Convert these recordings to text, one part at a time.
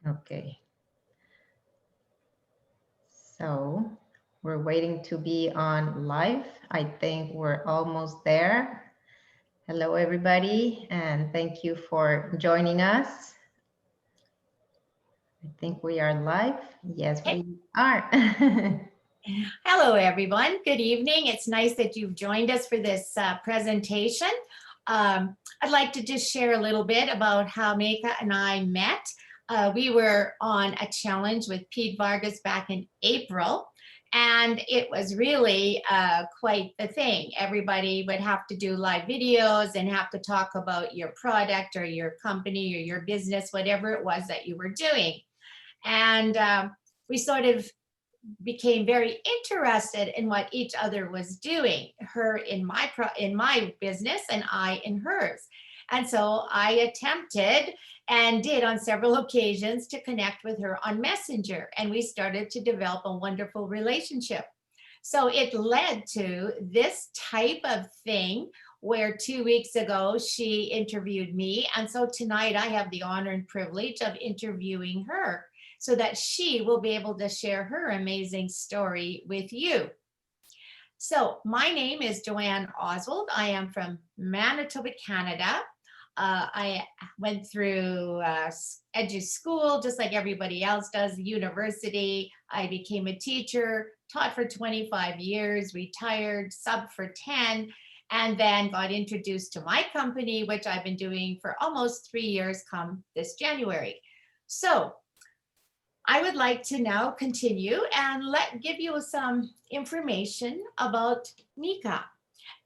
Okay, so we're waiting to be on live. I think we're almost there. Hello, everybody, and thank you for joining us. I think we are live. Yes, Hey, we are. hello, everyone. Good evening. It's nice that you've joined us for this presentation. I'd like to just share a little bit about how Maaike and I met. We were on a challenge with Pete Vargas back in April, and it was really quite the thing. Everybody would have to do live videos and have to talk about your product or your company or your business, whatever it was that you were doing. And we sort of became very interested in what each other was doing, her in my business and I in hers. And so I attempted and did on several occasions to connect with her on Messenger, and we started to develop a wonderful relationship. So it led to this type of thing where 2 weeks ago she interviewed me, and so tonight I have the honor and privilege of interviewing her so that she will be able to share her amazing story with you. So my name is JoAnne Oswald. I am from Manitoba, Canada. I went through school just like everybody else does, university. I became a teacher, taught for 25 years, retired, sub for 10, and then got introduced to my company, which I've been doing for almost 3 years come this January. So I would like to now continue and give you some information about Maaike.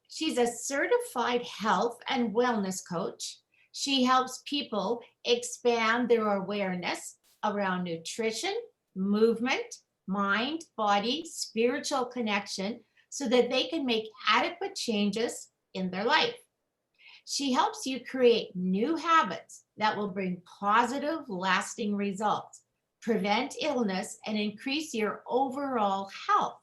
She's a certified health and wellness coach. She helps people expand their awareness around nutrition, movement, mind, body, spiritual connection so that they can make adequate changes in their life. She helps you create new habits that will bring positive, lasting results, prevent illness, and increase your overall health.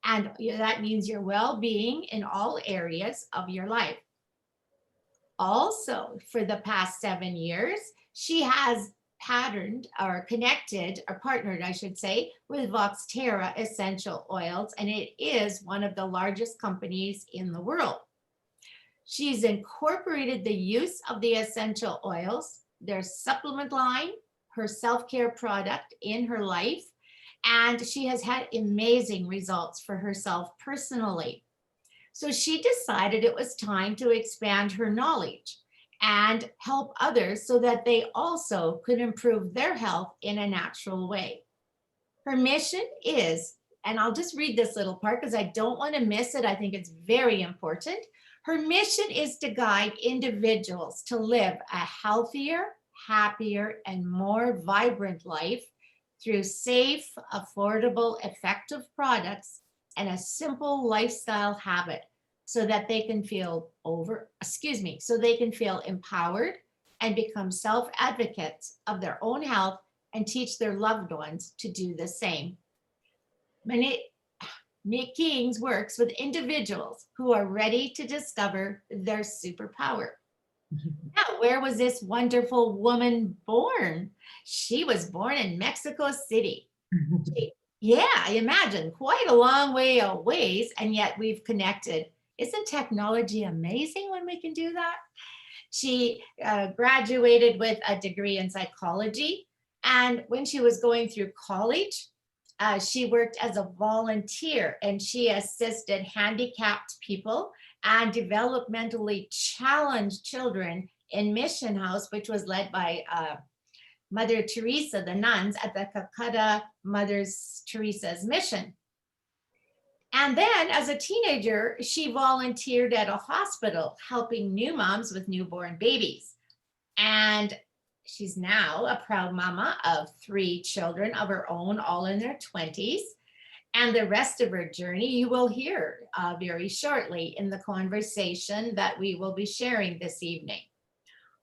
And that means your well being in all areas of your life. Also, for the past 7 years, she has patterned or connected or partnered, I should say, with Voxterra essential oils, and it is one of the largest companies in the world. She's incorporated the use of the essential oils, their supplement line, her self-care product in her life, and she has had amazing results for herself personally. So she decided it was time to expand her knowledge and help others so that they also could improve their health in a natural way. Her mission is, and I'll just read this little part because I don't want to miss it. I think it's very important. Her mission is to guide individuals to live a healthier, happier, and more vibrant life through safe, affordable, effective products and a simple lifestyle habit so that they can feel so they can feel empowered and become self-advocates of their own health and teach their loved ones to do the same. Nick Kings works with individuals who are ready to discover their superpower. Now, where was this wonderful woman born? She was born in Mexico City. Yeah, imagine quite a long way away, and yet we've connected. Isn't technology amazing when we can do that? She graduated with a degree in psychology, and when she was going through college, she worked as a volunteer and she assisted handicapped people and developmentally challenged children in Mission House, which was led by Mother Teresa, the nuns at the Calcutta Mother Teresa's mission. And then as a teenager, she volunteered at a hospital helping new moms with newborn babies. And she's now a proud mama of 3 children of her own, all in their 20s. And the rest of her journey you will hear very shortly in the conversation that we will be sharing this evening.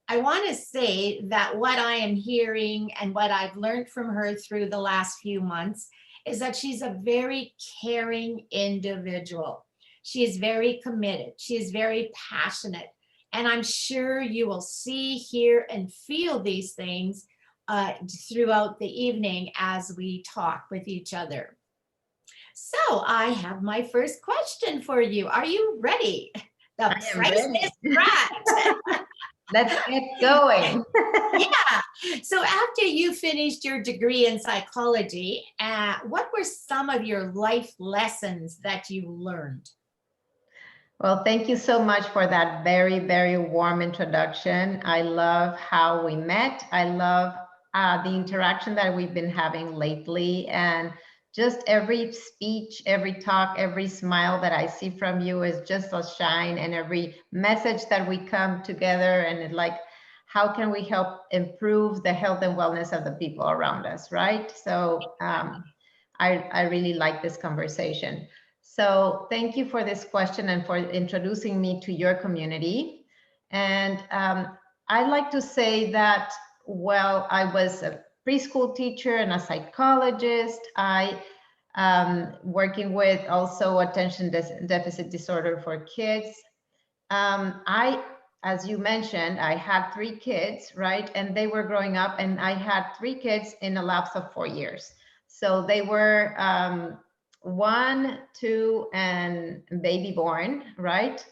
I want to say that what I am hearing and what I've learned from her through the last few months is that she's a very caring individual. She is very committed. She is very passionate. And I'm sure you will see, hear, and feel these things throughout the evening as we talk with each other. So I have my first question for you. Are you ready? The I am price ready. is right. Let's get going. Yeah. So after you finished your degree in psychology, what were some of your life lessons that you learned? Well, thank you so much for that very, very warm introduction. I love how we met. I love the interaction that we've been having lately. And just every speech, every talk, every smile that I see from you is just a shine. And every message that we come together and it like, how can we help improve the health and wellness of the people around us, right? So I really like this conversation. So thank you for this question and for introducing me to your community. And I'd like to say that, well, I was a preschool teacher and a psychologist. I working with also attention deficit disorder for kids. As you mentioned, I had 3 kids, right? And they were growing up and I had 3 kids in a lapse of 4 years. So they were 1, 2, and baby born, right?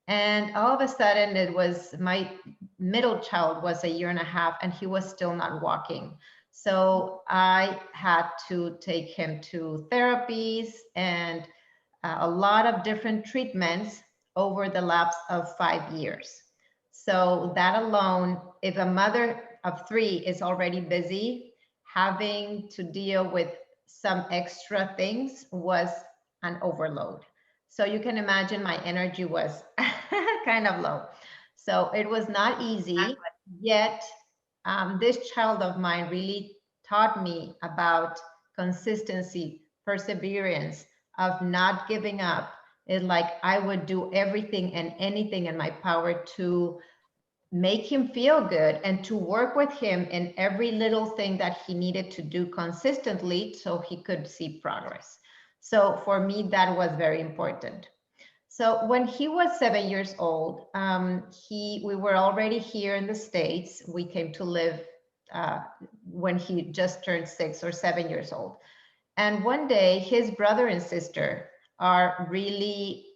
And all of a sudden it was my middle child was a year and a half and he was still not walking. So I had to take him to therapies and a lot of different treatments over the lapse of 5 years. So that alone, if a mother of 3 is already busy, having to deal with some extra things was an overload. So you can imagine my energy was kind of low. So it was not easy, yet this child of mine really taught me about consistency, perseverance, of not giving up. It's like I would do everything and anything in my power to make him feel good and to work with him in every little thing that he needed to do consistently so he could see progress. So for me, that was very important. So when he was 7 years old, we were already here in the States. We came to live when he just turned 6 or 7 years old. And one day his brother and sister are really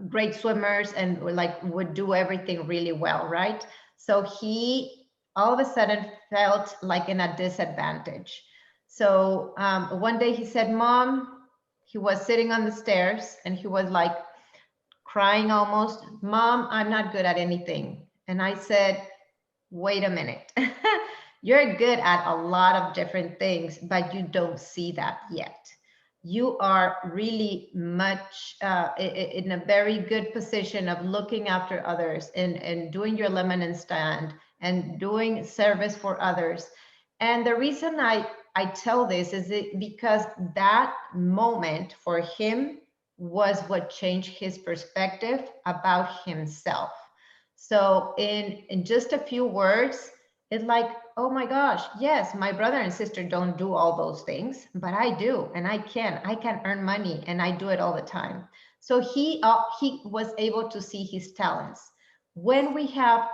great swimmers and like would do everything really well, right? So he all of a sudden felt like in a disadvantage. So one day he said, Mom, he was sitting on the stairs and he was like crying almost, Mom, I'm not good at anything. And I said, wait a minute. You're good at a lot of different things, but you don't see that yet. You are really much in a very good position of looking after others and doing your lemonade stand and doing service for others. And the reason I tell this is because that moment for him was what changed his perspective about himself. So in just a few words, it's like, oh my gosh, yes, my brother and sister don't do all those things, but I do, and I can earn money, and I do it all the time. So he was able to see his talents. When we have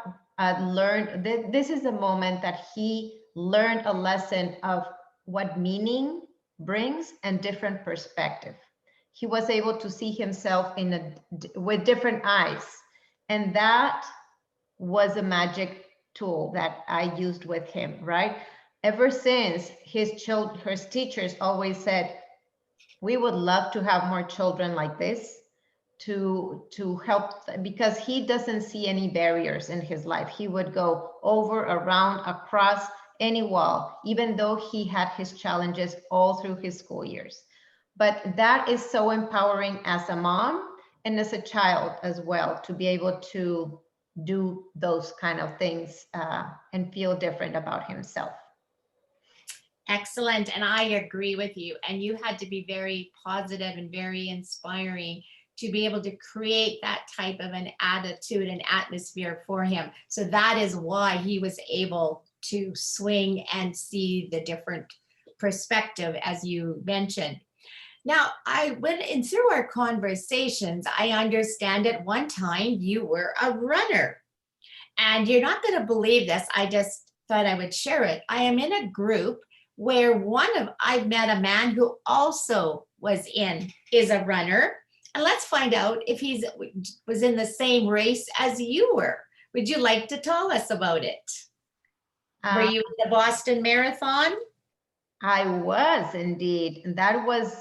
learned, this is the moment that he learned a lesson of what meaning brings and different perspective. He was able to see himself with different eyes, and that was a magic tool that I used with him, right? Ever since his teachers always said, we would love to have more children like this to help, because he doesn't see any barriers in his life. He would go over, around, across any wall, even though he had his challenges all through his school years. But that is so empowering as a mom and as a child as well, to be able to do those kind of things and feel different about himself. Excellent. And I agree with you. And you had to be very positive and very inspiring to be able to create that type of an attitude and atmosphere for him. So that is why he was able to swing and see the different perspective, as you mentioned. Now, I went in through our conversations, I understand at one time you were a runner. And you're not going to believe this. I just thought I would share it. I am in a group where I've met a man who also is a runner. And let's find out if was in the same race as you were. Would you like to tell us about it? Were you in the Boston Marathon? I was indeed. And that was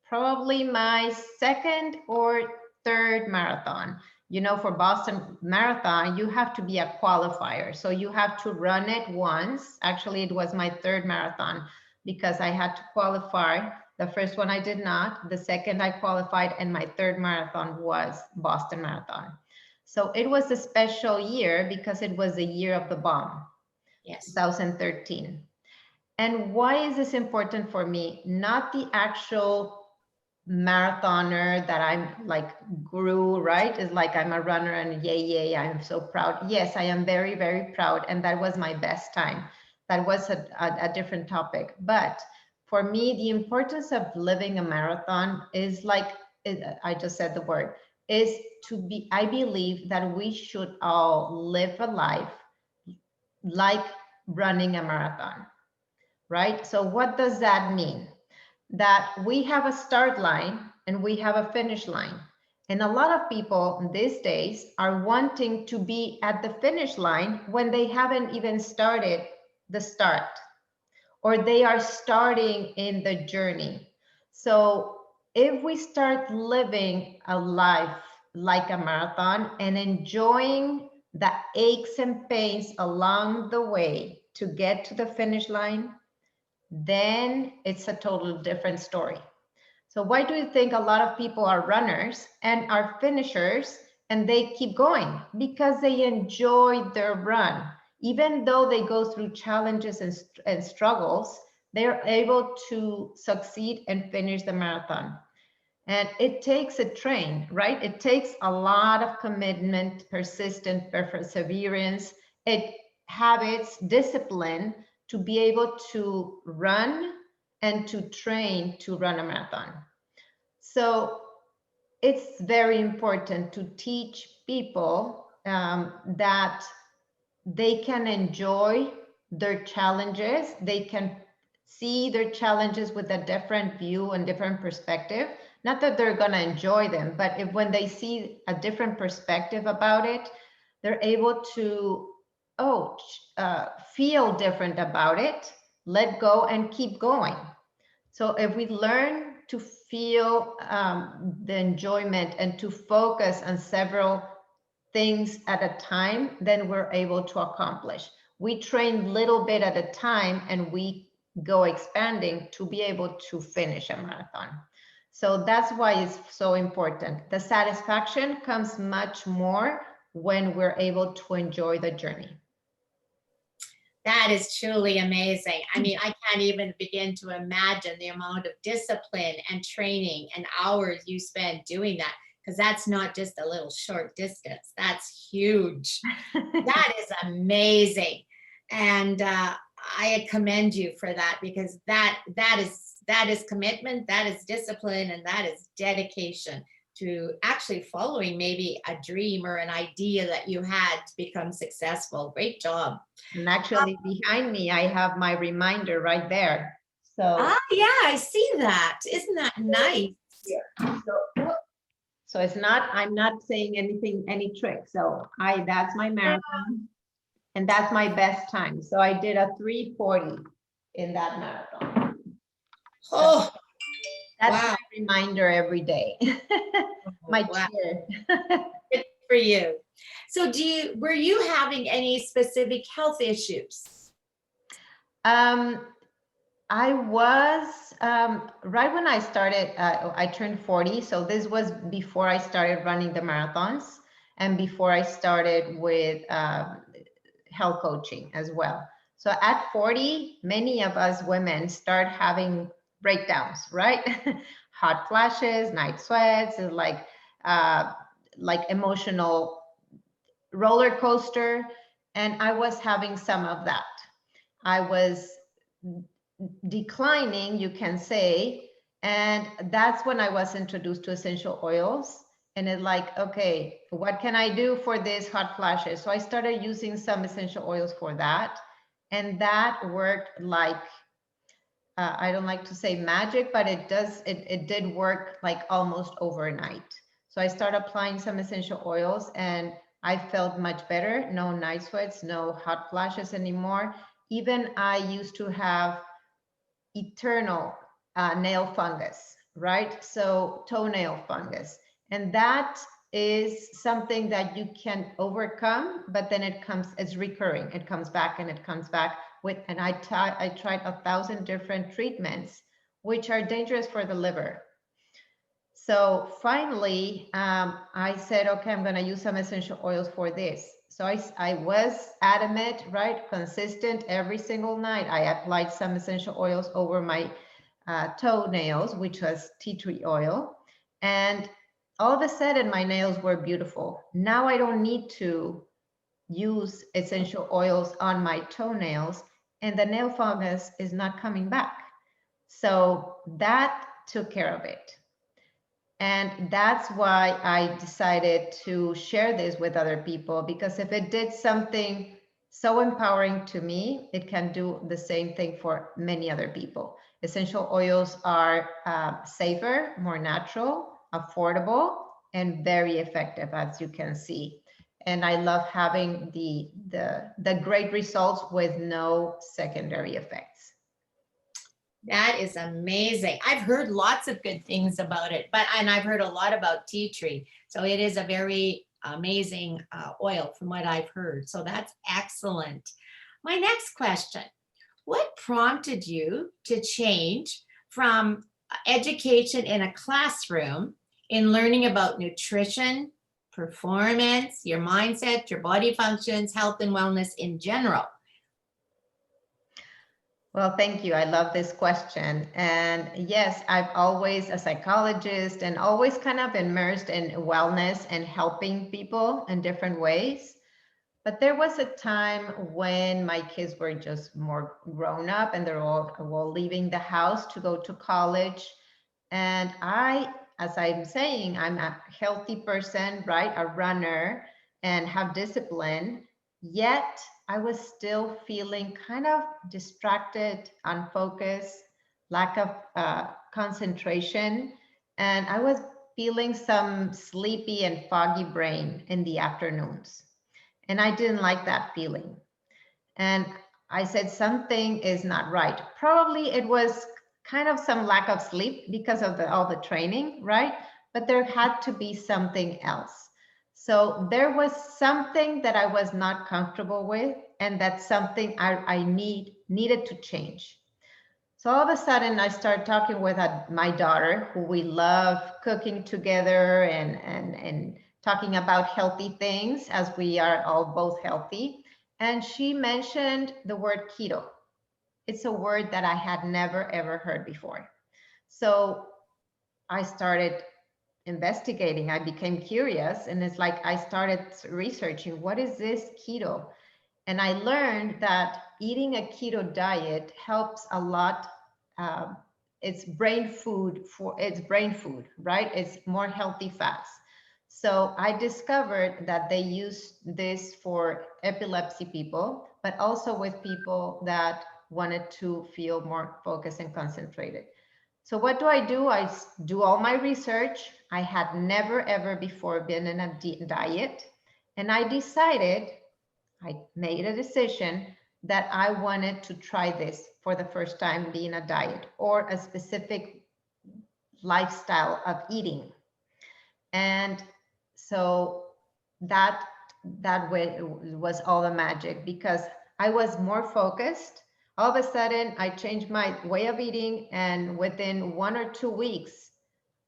probably my second or third marathon. You know, for Boston Marathon, you have to be a qualifier. So you have to run it once. Actually, it was my third marathon because I had to qualify. The first one I did not. The second I qualified, and my third marathon was Boston Marathon. So it was a special year because it was the year of the bomb. Yes. 2013. And why is this important for me? Not the actual marathoner that I'm like grew, right? It's like I'm a runner and yay, I'm so proud. Yes, I am very, very proud. And that was my best time. That was a different topic. But for me, the importance of living a marathon is like, I just said the word, is to be, I believe that we should all live a life like running a marathon, right? So what does that mean? That we have a start line and we have a finish line. And a lot of people these days are wanting to be at the finish line when they haven't even started the start, or they are starting in the journey. So if we start living a life like a marathon and enjoying the aches and pains along the way to get to the finish line, then it's a total different story. So why do you think a lot of people are runners and are finishers and they keep going? Because they enjoy their run. Even though they go through challenges and struggles, they're able to succeed and finish the marathon. And it takes a train, right? It takes a lot of commitment, persistent perseverance, habits, discipline to be able to run and to train to run a marathon. So it's very important to teach people that they can enjoy their challenges. They can see their challenges with a different view and different perspective. Not that they're going to enjoy them, but when they see a different perspective about it, they're able to feel different about it, let go and keep going. So if we learn to feel the enjoyment and to focus on several things at a time, then we're able to accomplish. We train little bit at a time and we go expanding to be able to finish a marathon. So that's why it's so important. The satisfaction comes much more when we're able to enjoy the journey. That is truly amazing. I mean, I can't even begin to imagine the amount of discipline and training and hours you spend doing that, because that's not just a little short distance. That's huge. That is amazing. And I commend you for that, because that is commitment, that is discipline, and that is dedication to actually following maybe a dream or an idea that you had to become successful. Great job. And actually behind me, I have my reminder right there. So yeah, I see that. Isn't that nice? Yeah. So it's not, I'm not saying any trick. So that's my marathon and that's my best time. So I did a 3:40 in that marathon. Oh, that's wow. My reminder every day. My cheer. Good for you. So were you having any specific health issues? I was, right when I started, I turned 40. So this was before I started running the marathons and before I started with health coaching as well. So at 40, many of us women start having breakdowns, right? Hot flashes, night sweats, and like emotional roller coaster. And I was having some of that. I was declining, you can say, and that's when I was introduced to essential oils. And it's like, okay, what can I do for this hot flashes? So I started using some essential oils for that. And that worked like, I don't like to say magic, but it did work like almost overnight. So I started applying some essential oils and I felt much better. No night sweats, no hot flashes anymore. Even I used to have eternal nail fungus, right? So toenail fungus. And that is something that you can overcome, but then it's recurring. It comes back and it comes back and I tried 1,000 different treatments, which are dangerous for the liver. So finally, I said, okay, I'm going to use some essential oils for this. So I was adamant, right? Consistent every single night. I applied some essential oils over my toenails, which was tea tree oil. And all of a sudden, my nails were beautiful. Now I don't need to use essential oils on my toenails, and the nail fungus is not coming back. So that took care of it. And that's why I decided to share this with other people, because if it did something so empowering to me, it can do the same thing for many other people. Essential oils are safer, more natural, affordable, and very effective, as you can see. And I love having the great results with no secondary effects. That is amazing. I've heard lots of good things about it, and I've heard a lot about tea tree. So it is a very amazing oil from what I've heard. So that's excellent. My next question, what prompted you to change from education in a classroom in learning about nutrition, performance, your mindset, your body functions, health and wellness in general? Well, thank you. I love this question. And yes, I've always a psychologist and always kind of immersed in wellness and helping people in different ways. But there was a time when my kids were just more grown up and they're all leaving the house to go to college. And as I'm saying, I'm a healthy person, right? A runner and have discipline. Yet I was still feeling kind of distracted, unfocused, lack of concentration. And I was feeling some sleepy and foggy brain in the afternoons. And I didn't like that feeling. And I said, something is not right. Probably it was kind of some lack of sleep because of all the training, right? But there had to be something else. So there was something that I was not comfortable with, and that's something I needed to change. So all of a sudden, I started talking with my daughter, who we love cooking together and talking about healthy things, as we are all both healthy. And she mentioned the word keto. It's a word that I had never, ever heard before. So I started investigating. I became curious, and it's like I started researching, what is this keto? And I learned that eating a keto diet helps a lot. It's brain food, right? It's more healthy fats. So I discovered that they use this for epilepsy people, but also with people that wanted to feel more focused and concentrated. So what do? I do all my research. I had never ever before been in a diet. And I made a decision that I wanted to try this for the first time, being a diet or a specific lifestyle of eating. And so that way was all the magic, because I was more focused. All of a sudden, I changed my way of eating, and within 1 or 2 weeks,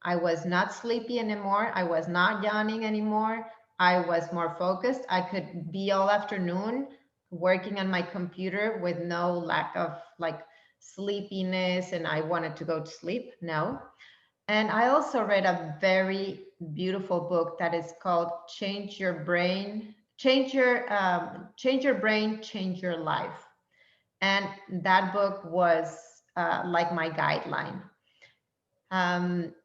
I was not sleepy anymore. I was not yawning anymore. I was more focused. I could be all afternoon working on my computer with no lack of like sleepiness and I wanted to go to sleep. No. And I also read a very beautiful book that is called Change Your Brain, Change Your Brain, Change Your Life. And that book was like my guideline.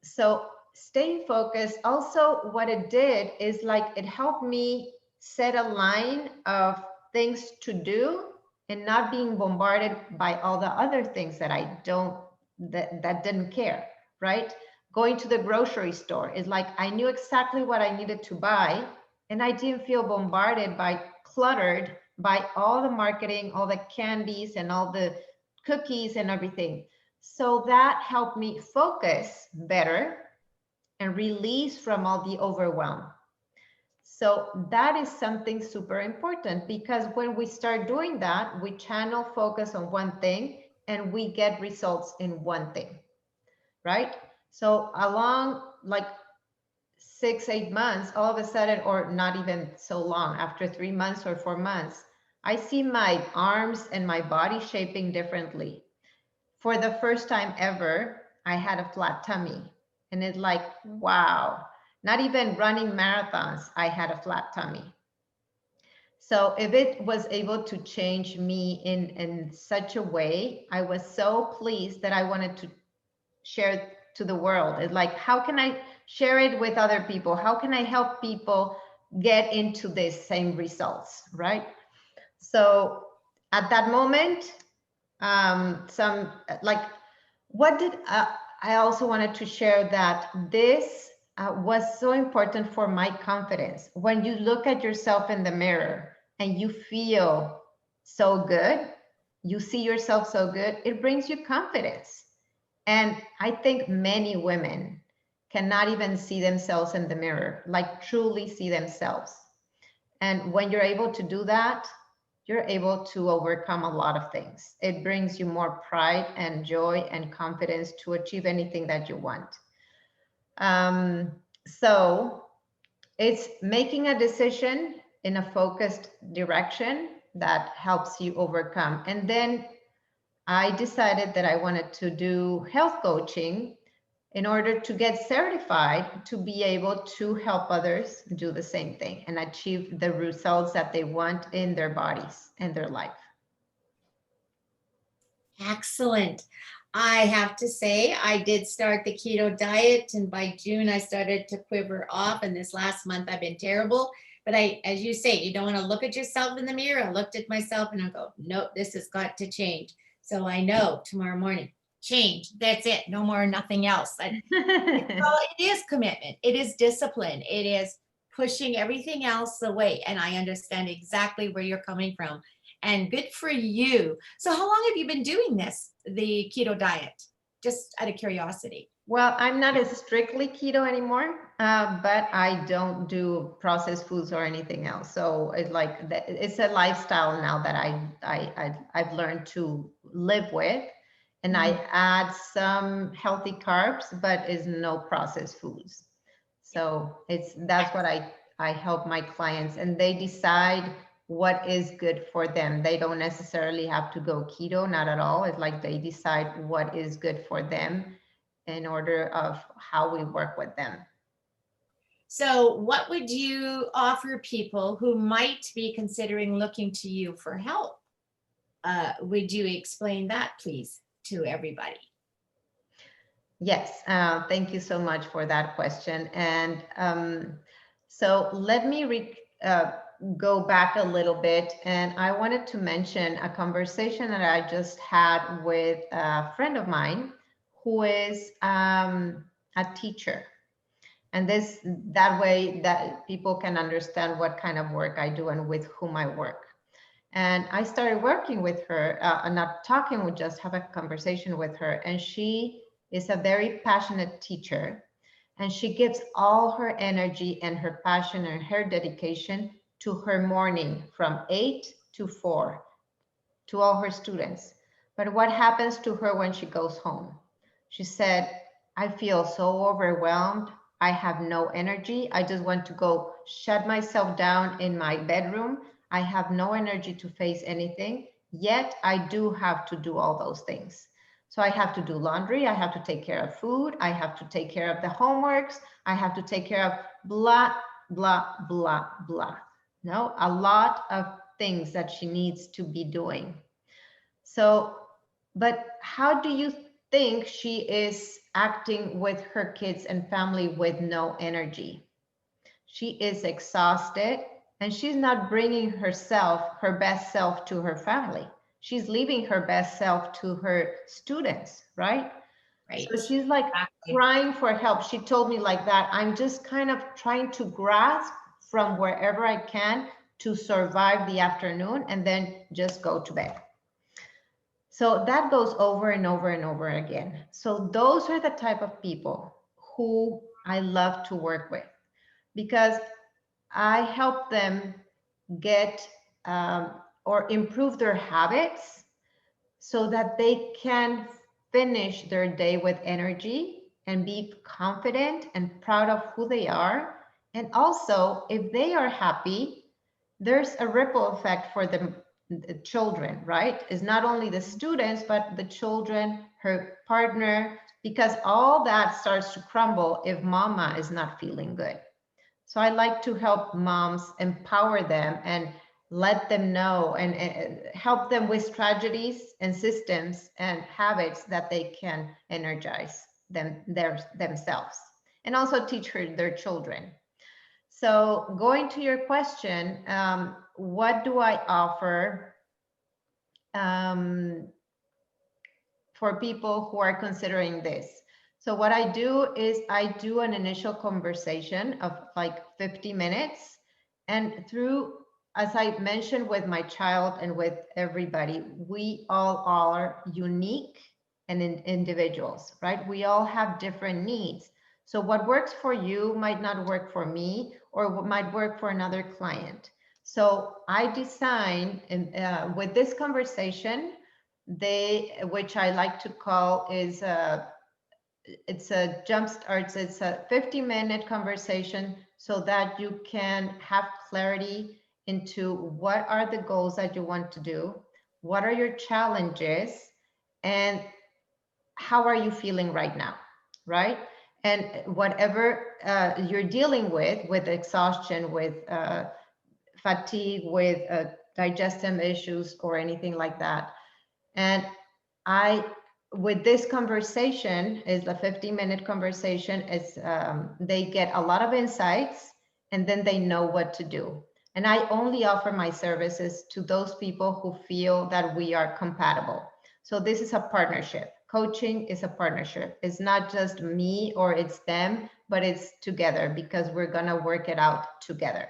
So staying focused, also what it did is like it helped me set a line of things to do and not being bombarded by all the other things that I don't, that didn't care, right? Going to the grocery store is like, I knew exactly what I needed to buy, and I didn't feel bombarded by cluttered by all the marketing, all the candies and all the cookies and everything. So that helped me focus better and release from all the overwhelm. So that is something super important, because when we start doing that, we channel focus on one thing and we get results in one thing, right? So along like 6-8 months, all of a sudden, or not even so long, after 3 months or 4 months, I see my arms and my body shaping differently. For the first time ever, I had a flat tummy, and it's like, wow, not even running marathons, I had a flat tummy. So if it was able to change me in such a way, I was so pleased that I wanted to share it to the world. It's like, how can I share it with other people? How can I help people get into the same results, right? So at that moment, some like, what did I also wanted to share that this was so important for my confidence. When you look at yourself in the mirror and you feel so good, you see yourself so good, it brings you confidence. And I think many women cannot even see themselves in the mirror, like truly see themselves. And when you're able to do that, you're able to overcome a lot of things. It brings you more pride and joy and confidence to achieve anything that you want. So it's making a decision in a focused direction that helps you overcome. And then I decided that I wanted to do health coaching in order to get certified to be able to help others do the same thing and achieve the results that they want in their bodies and their life. Excellent. I have to say, I did start the keto diet, and by June I started to quiver off, and this last month I've been terrible. But as you say, you don't want to look at yourself in the mirror. I looked at myself and I go, nope, this has got to change. So I know tomorrow morning, change. That's it. No more, nothing else. Well, it is commitment. It is discipline. It is pushing everything else away. And I understand exactly where you're coming from. And good for you. So how long have you been doing this, the keto diet? Just out of curiosity. Well, I'm not as strictly keto anymore, but I don't do processed foods or anything else. So it's like it's a lifestyle now that I've learned to live with, and I add some healthy carbs, but is no processed foods. So that's what I help my clients, and they decide what is good for them. They don't necessarily have to go keto, not at all. It's like they decide what is good for them in order of how we work with them. So what would you offer people who might be considering looking to you for help? Would you explain that, please, to everybody? Yes, thank you so much for that question. And so let me go back a little bit, and I wanted to mention a conversation that I just had with a friend of mine who is a teacher. And that way that people can understand what kind of work I do and with whom I work. And I started working with her, not talking, we just have a conversation with her. And she is a very passionate teacher. And she gives all her energy and her passion and her dedication to her morning from 8 to 4 to all her students. But what happens to her when she goes home? She said, I feel so overwhelmed. I have no energy. I just want to go shut myself down in my bedroom. I have no energy to face anything, yet I do have to do all those things. So I have to do laundry. I have to take care of food. I have to take care of the homeworks. I have to take care of blah, blah, blah, blah. No, a lot of things that she needs to be doing. So, but how do you think she is acting with her kids and family with no energy? She is exhausted, and she's not bringing herself, her best self, to her family. she's leaving her best self to her students, right? Right. So she's like Exactly. crying for help. She told me like that, I'm just kind of trying to grasp from wherever I can to survive the afternoon and then just go to bed. So that goes over and over and over again. So those are the type of people who I love to work with, because I help them get or improve their habits so that they can finish their day with energy and be confident and proud of who they are. And also, if they are happy, there's a ripple effect for the children, right? It's not only the students, but the children, her partner, because all that starts to crumble if mama is not feeling good. So I like to help moms, empower them and let them know and help them with strategies and systems and habits that they can energize themselves, and also teach their children. So going to your question, what do I offer for people who are considering this? So what I do is I do an initial conversation of like 50 minutes. And through, as I mentioned with my child and with everybody, we all are unique and individuals, right? We all have different needs. So what works for you might not work for me, or what might work for another client. So I design, with this conversation, which I like to call is it's a jump starts. It's a 50-minute conversation so that you can have clarity into what are the goals that you want to do, what are your challenges, and how are you feeling right now, right? And whatever you're dealing with exhaustion, with fatigue, with digestive issues or anything like that. And with this conversation, is the 50-minute conversation, is they get a lot of insights and then they know what to do. And I only offer my services to those people who feel that we are compatible. So this is a partnership. Coaching is a partnership. It's not just me or it's them, but it's together, because we're gonna work it out together.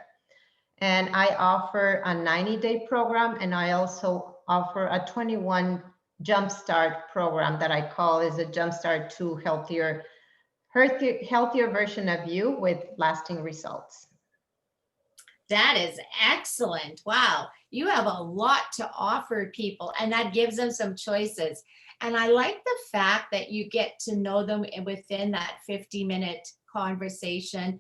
And I offer a 90-day program, and I also offer a 21 jumpstart program that I call is a jumpstart to healthier version of you with lasting results. That is excellent. Wow. You have a lot to offer people, and that gives them some choices. And I like the fact that you get to know them within that 50-minute conversation,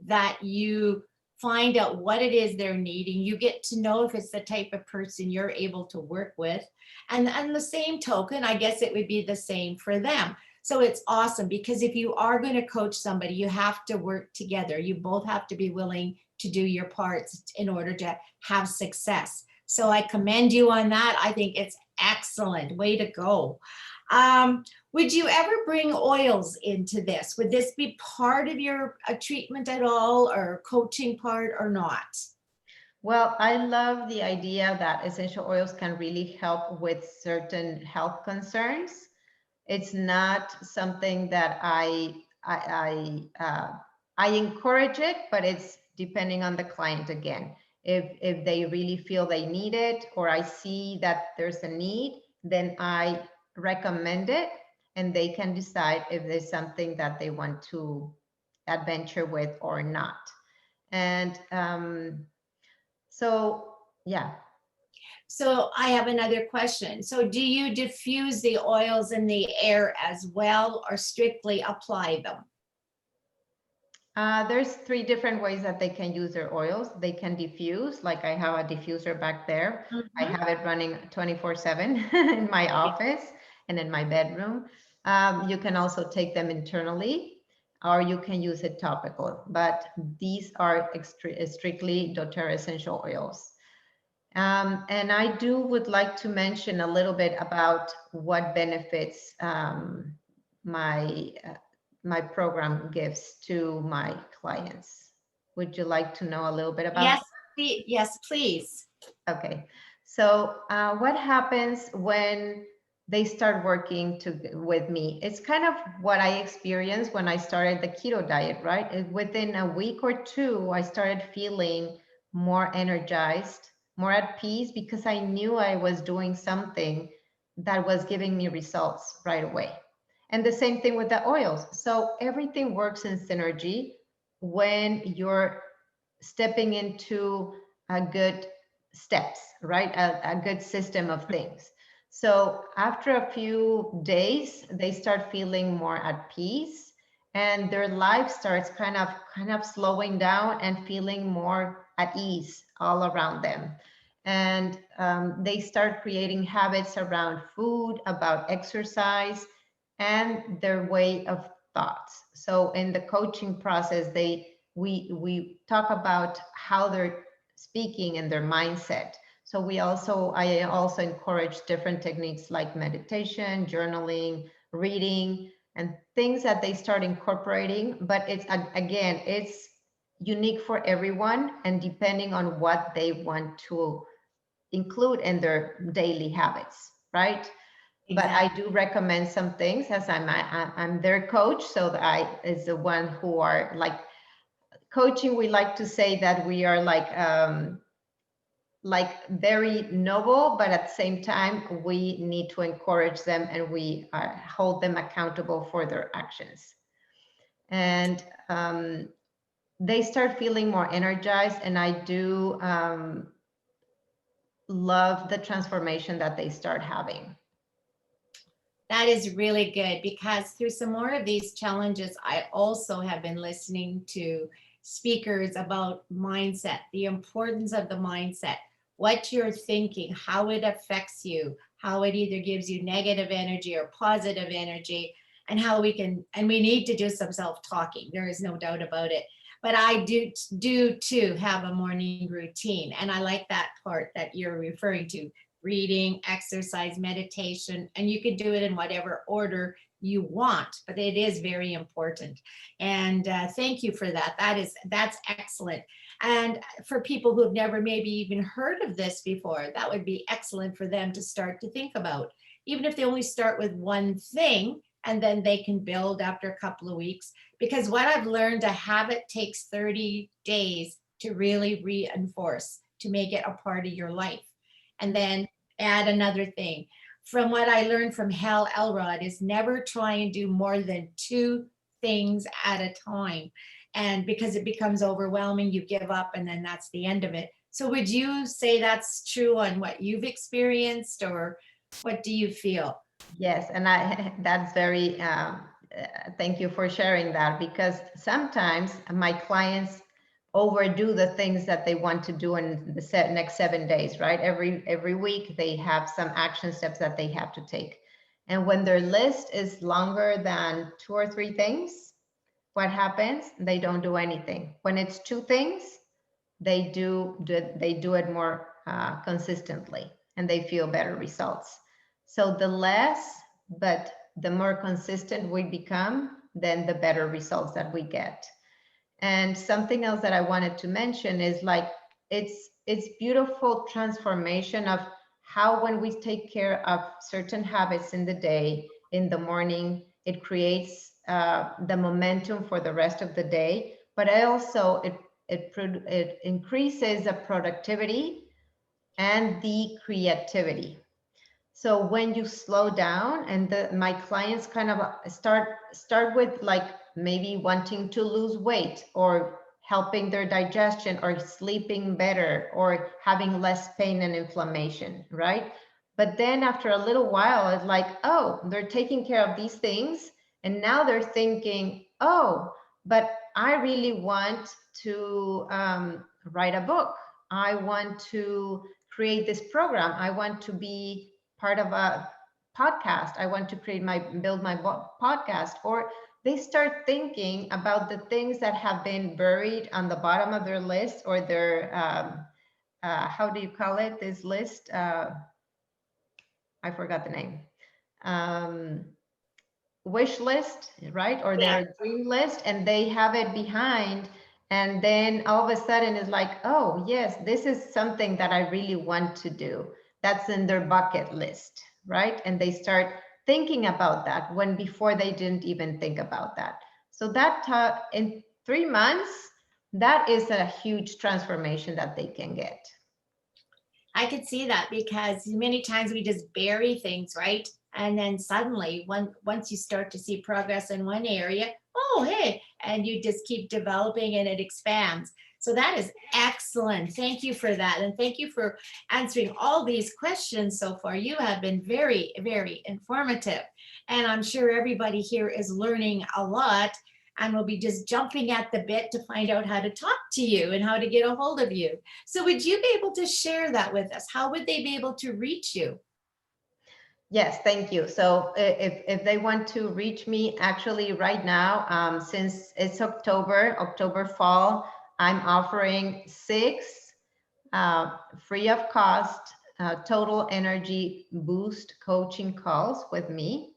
that you find out what it is they're needing. You get to know if it's the type of person you're able to work with. And on the same token, I guess it would be the same for them. So it's awesome, because if you are going to coach somebody, you have to work together. You both have to be willing to do your parts in order to have success. So I commend you on that. I think it's excellent. Way to go. Would you ever bring oils into this? Would this be part of your treatment at all, or coaching part, or not? Well, I love the idea that essential oils can really help with certain health concerns. It's not something that I encourage it, but it's depending on the client again. If they really feel they need it, or I see that there's a need, then I recommend it, and they can decide if there's something that they want to adventure with or not. And so, yeah. So I have another question. So do you diffuse the oils in the air as well, or strictly apply them? There's 3 different ways that they can use their oils. They can diffuse, like I have a diffuser back there. I have it running 24/7 in my office and in my bedroom. You can also take them internally, or you can use it topical, but these are strictly doTERRA essential oils. And I would like to mention a little bit about what benefits my program gives to my clients. Would you like to know a little bit about? Yes, yes, please. Okay. So what happens when they start working with me? It's kind of what I experienced when I started the keto diet, right? Within a week or two, I started feeling more energized, more at peace, because I knew I was doing something that was giving me results right away. And the same thing with the oils. So everything works in synergy when you're stepping into a good steps, right? A good system of things. So after a few days, they start feeling more at peace, and their life starts kind of slowing down and feeling more at ease all around them. And they start creating habits around food, about exercise, and their way of thoughts. So in the coaching process, we talk about how they're speaking and their mindset. So I also encourage different techniques like meditation, journaling, reading, and things that they start incorporating. But it's unique for everyone, and depending on what they want to include in their daily habits, right? But I do recommend some things, as I'm their coach, so that I is the one who are like coaching. We like to say that we are like very noble, but at the same time we need to encourage them, and we hold them accountable for their actions. And they start feeling more energized, and I do love the transformation that they start having. That is really good, because through some more of these challenges, I also have been listening to speakers about mindset, the importance of the mindset, what you're thinking, how it affects you, how it either gives you negative energy or positive energy, and how we need to do some self-talking. There is no doubt about it. But I do too have a morning routine, and I like that part that you're referring to: reading, exercise, meditation, and you can do it in whatever order you want, but it is very important. And thank you for that. That's excellent. And for people who have never maybe even heard of this before, that would be excellent for them to start to think about, even if they only start with one thing, and then they can build after a couple of weeks. Because what I've learned, a habit takes 30 days to really reinforce, to make it a part of your life. And then add another thing. From what I learned from Hal Elrod, is never try and do more than 2 things at a time. And because it becomes overwhelming, you give up, and then that's the end of it. So would you say that's true on what you've experienced, or what do you feel? Yes, and that's very, thank you for sharing that, because sometimes my clients overdo the things that they want to do in the next 7 days, right? Every week they have some action steps that they have to take. And when their list is longer than 2 or 3 things, what happens? They don't do anything. When it's 2 things, they do it more consistently, and they feel better results. So the less, but the more consistent we become, then the better results that we get. And something else that I wanted to mention is like, it's beautiful transformation of how, when we take care of certain habits in the day, in the morning, it creates the momentum for the rest of the day. But also it increases the productivity and the creativity. So when you slow down, and my clients kind of start with like maybe wanting to lose weight, or helping their digestion, or sleeping better, or having less pain and inflammation, right? But then after a little while, it's like, oh, they're taking care of these things, and now they're thinking, oh, but I really want to write a book. I want to create this program. I want to be part of a podcast. I want to build my podcast. Or they start thinking about the things that have been buried on the bottom of their list, or their how do you call it, this list? I forgot the name. Wish list, right? Or their dream list, and they have it behind. And then all of a sudden it's like, oh yes, this is something that I really want to do. that's in their bucket list, right? And they start thinking about that when before they didn't even think about that. So that in 3 months, that is a huge transformation that they can get. I could see that because many times we just bury things, right? And then suddenly, once you start to see progress in one area, oh, hey, and you just keep developing and it expands. So that is excellent. Thank you for that. And thank you for answering all these questions so far. You have been very, very informative. And I'm sure everybody here is learning a lot and will be just jumping at the bit to find out how to talk to you and how to get a hold of you. So would you be able to share that with us? How would they be able to reach you? Yes, thank you. So if they want to reach me, actually right now, since it's October fall, I'm offering 6 free of cost total energy boost coaching calls with me,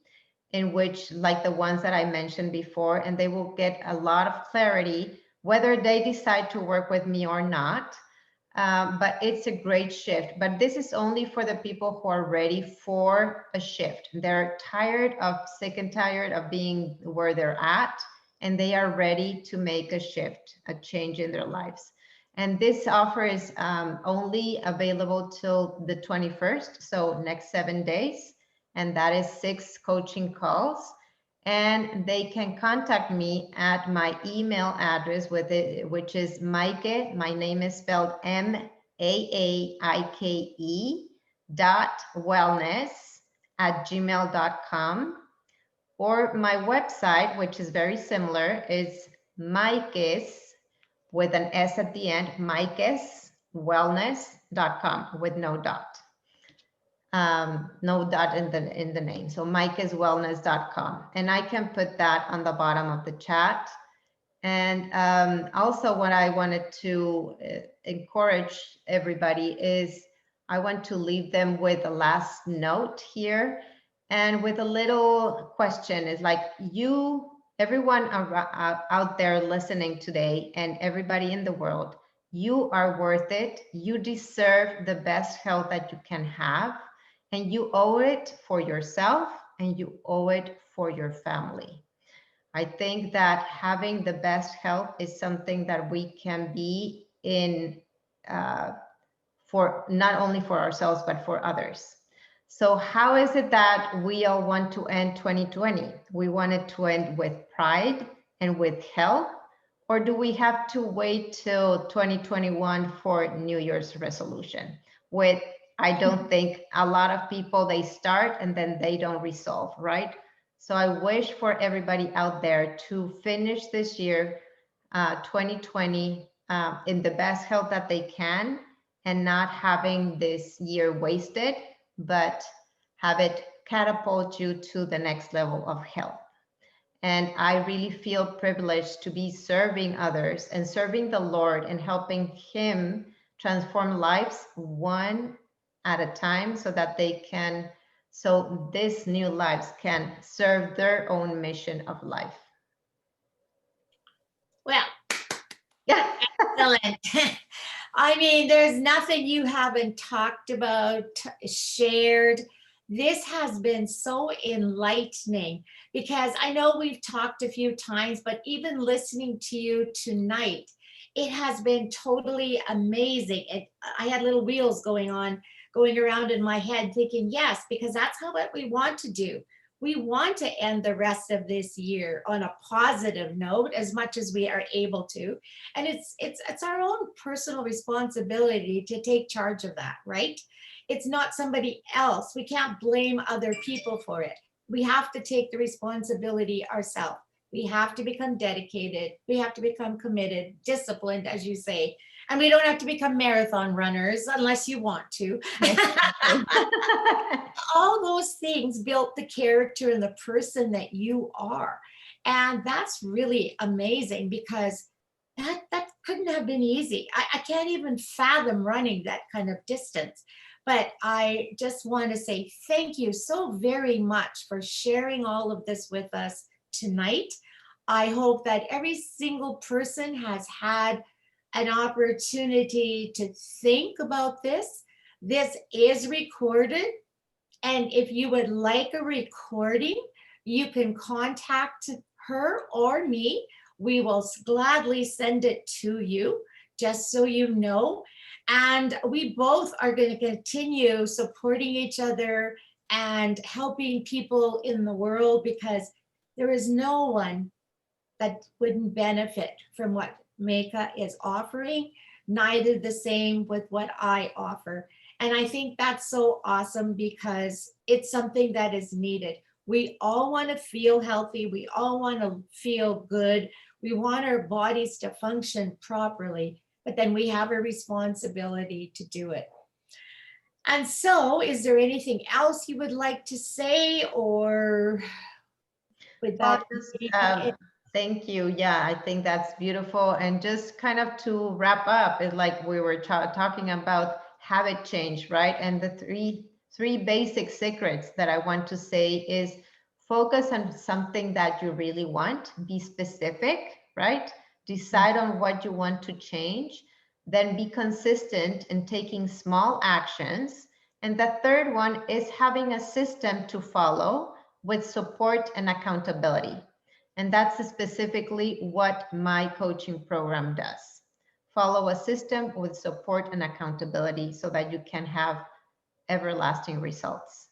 in which, like the ones that I mentioned before, and they will get a lot of clarity whether they decide to work with me or not. But it's a great shift. But this is only for the people who are ready for a shift. They're sick and tired of being where they're at, and they are ready to make a shift, a change in their lives. And this offer is only available till the 21st, so next 7 days. And that is 6 coaching calls. And they can contact me at my email address which is Maaike. My name is spelled MAAIKE.wellness@gmail.com. Or my website, which is very similar, is Maaike's with an S at the end, maaikeswellness.com with no dot. No dot in the name. So maaikeswellness.com. And I can put that on the bottom of the chat. And also what I wanted to encourage everybody is I want to leave them with a last note here and with a little question. Is like everyone out there listening today and everybody in the world, you are worth it. You deserve the best health that you can have. And you owe it for yourself and you owe it for your family. I think that having the best health is something that we can be in for not only for ourselves, but for others. So how is it that we all want to end 2020? We want it to end with pride and with health, or do we have to wait till 2021 for New Year's resolution? I don't think a lot of people, they start and then they don't resolve, right? So I wish for everybody out there to finish this year, 2020, in the best health that they can and not having this year wasted, but have it catapult you to the next level of health. And I really feel privileged to be serving others and serving the Lord and helping Him transform lives one at a time so that these new lives can serve their own mission of life. Well, yeah, excellent. I mean, there's nothing you haven't talked about, shared. This has been so enlightening because I know we've talked a few times, but even listening to you tonight, it has been totally amazing. I had little wheels going around in my head thinking, yes, because that's what we want to do. We want to end the rest of this year on a positive note as much as we are able to. And it's our own personal responsibility to take charge of that, right? It's not somebody else. We can't blame other people for it. We have to take the responsibility ourselves. We have to become dedicated. We have to become committed, disciplined, as you say. And we don't have to become marathon runners unless you want to. All those things built the character and the person that you are. And that's really amazing because that couldn't have been easy. I can't even fathom running that kind of distance. But I just want to say thank you so very much for sharing all of this with us tonight. I hope that every single person has had an opportunity to think about this, This is recorded, and if you would like a recording, you can contact her or me. We will gladly send it to you, just so you know. And we both are going to continue supporting each other and helping people in the world, because there is no one that wouldn't benefit from what Maaike is offering, neither the same with what I offer. And I think that's so awesome because it's something that is needed. We all want to feel healthy. We all want to feel good. We want our bodies to function properly, but then we have a responsibility to do it. And so, is there anything else you would like to say, or with that? Thank you. Yeah, I think that's beautiful. And just kind of to wrap up, it's like we were talking about habit change, right? And the three basic secrets that I want to say is focus on something that you really want, be specific, right? Decide on what you want to change, then be consistent in taking small actions. And the third one is having a system to follow with support and accountability. And that's specifically what my coaching program does. Follow a system with support and accountability so that you can have everlasting results.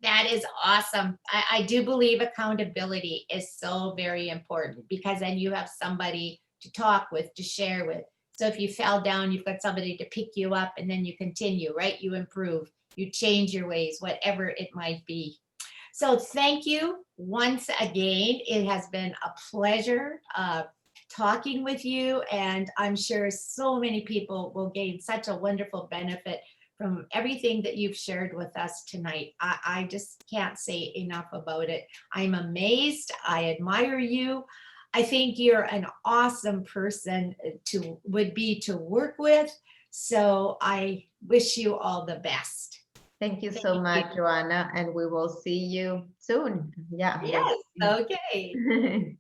That is awesome. I do believe accountability is so very important, because then you have somebody to talk with, to share with. So if you fell down, you've got somebody to pick you up, and then you continue, right? You improve, you change your ways, whatever it might be. So thank you once again. It has been a pleasure talking with you, and I'm sure so many people will gain such a wonderful benefit from everything that you've shared with us tonight. I just can't say enough about it. I'm amazed. I admire you. I think you're an awesome person to work with. So I wish you all the best. Thank you so much, JoAnne, and we will see you soon. Yeah. Yes, okay.